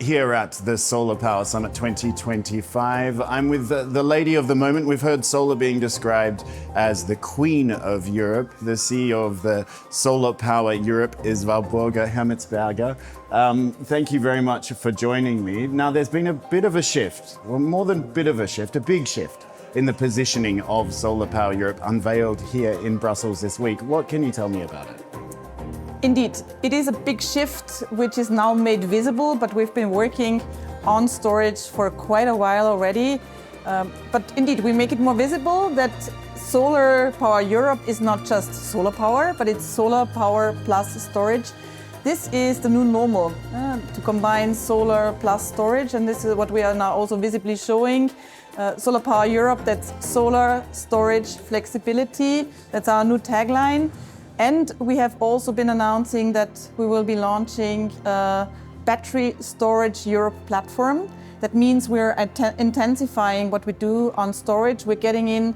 Here at the SolarPower Summit 2025. I'm with the lady of the moment. We've heard solar being described as the queen of Europe. The CEO of the SolarPower Europe is Walburga Hemetsberger. Thank you very much for joining me. Now, there's been a bit of a shift, or more than a bit of a shift, a big shift in the positioning of SolarPower Europe unveiled here in Brussels this week. What can you tell me about it? Indeed, it is a big shift which is now made visible, but we've been working on storage for quite a while already. But indeed, we make it more visible that SolarPower Europe is not just solar power, but it's solar power plus storage. This is the new normal, to combine solar plus storage, and this is what we are now also visibly showing. SolarPower Europe, that's solar, storage, flexibility. That's our new tagline. And we have also been announcing that we will be launching a Battery Storage Europe platform. That means we're intensifying what we do on storage. We're getting in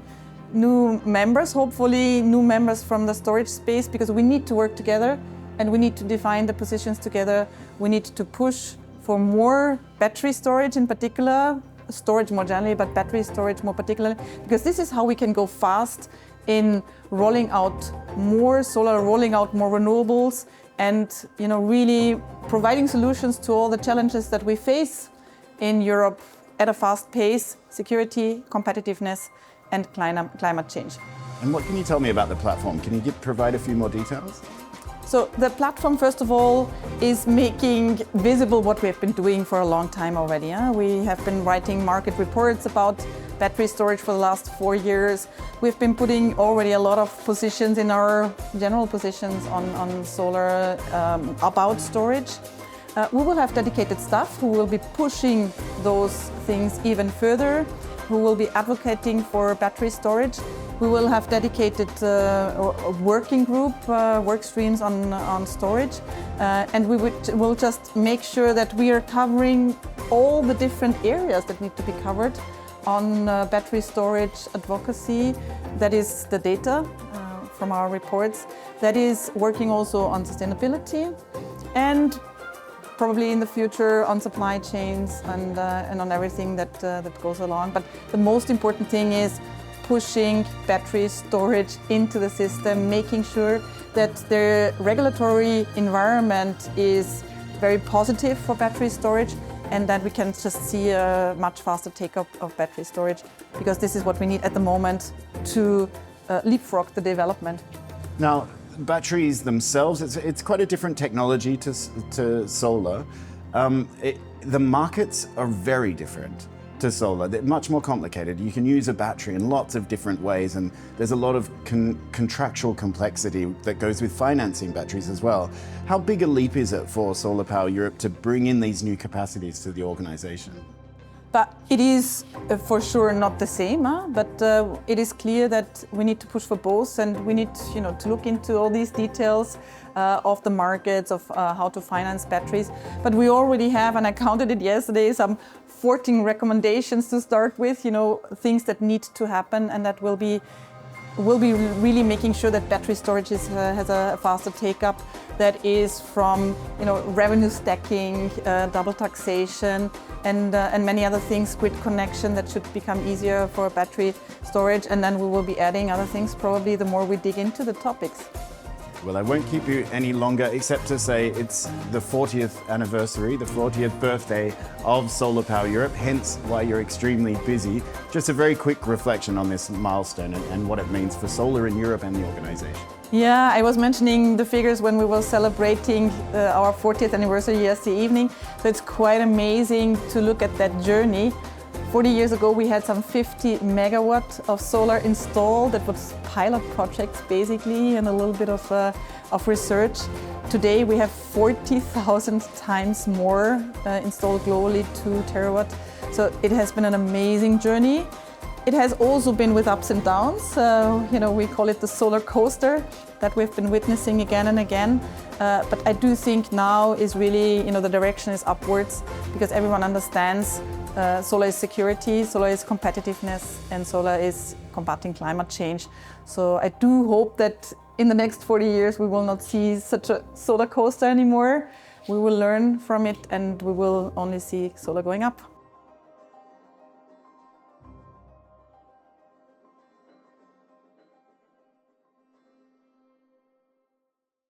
new members, hopefully new members from the storage space, because we need to work together and we need to define the positions together. We need to push for more battery storage in particular, storage more generally, but battery storage more particularly, because this is how we can go fast in rolling out more solar, rolling out more renewables, and really providing solutions to all the challenges that we face in Europe at a fast pace: security, competitiveness, and climate change. And what can you tell me about the platform? Can you provide a few more details? So the platform, first of all, is making visible what we have been doing for a long time already. We have been writing market reports about battery storage for the last 4 years. We've been putting already a lot of positions in our general positions on solar about storage. We will have dedicated staff who will be pushing those things even further, who will be advocating for battery storage. We will have dedicated working group work streams on storage, and we'll just make sure that we are covering all the different areas that need to be covered on battery storage advocacy. That is the data from our reports. That is working also on sustainability, and probably in the future on supply chains and on everything that goes along. But the most important thing is pushing battery storage into the system, making sure that the regulatory environment is very positive for battery storage, and that we can just see a much faster take-up of battery storage, because this is what we need at the moment to leapfrog the development. Now, batteries themselves, it's quite a different technology to solar. The markets are very different to solar. They're much more complicated. You can use a battery in lots of different ways, and there's a lot of contractual complexity that goes with financing batteries as well. How big a leap is it for SolarPower Europe to bring in these new capacities to the organization? But it is for sure not the same, but it is clear that we need to push for both, and we need to look into all these details of the markets, of how to finance batteries. But we already have, and I counted it yesterday, some 14 recommendations to start with, things that need to happen, and that will be really making sure that battery storage has a faster take-up. That is from revenue stacking, double taxation, and many other things, grid connection that should become easier for battery storage. And then we will be adding other things probably the more we dig into the topics. Well, I won't keep you any longer, except to say it's the 40th anniversary, the 40th birthday of SolarPower Europe, hence why you're extremely busy. Just a very quick reflection on this milestone and what it means for solar in Europe and the organization. Yeah, I was mentioning the figures when we were celebrating our 40th anniversary yesterday evening. So it's quite amazing to look at that journey. 40 years ago, we had some 50 megawatt of solar installed. That was pilot projects basically, and a little bit of research. Today, we have 40,000 times more installed globally, 2 terawatt. So it has been an amazing journey. It has also been with ups and downs. We call it the solar coaster that we've been witnessing again and again. But I do think now is really, the direction is upwards, because everyone understands solar is security, solar is competitiveness, and solar is combating climate change. So I do hope that in the next 40 years we will not see such a solar coaster anymore, we will learn from it and we will only see solar going up.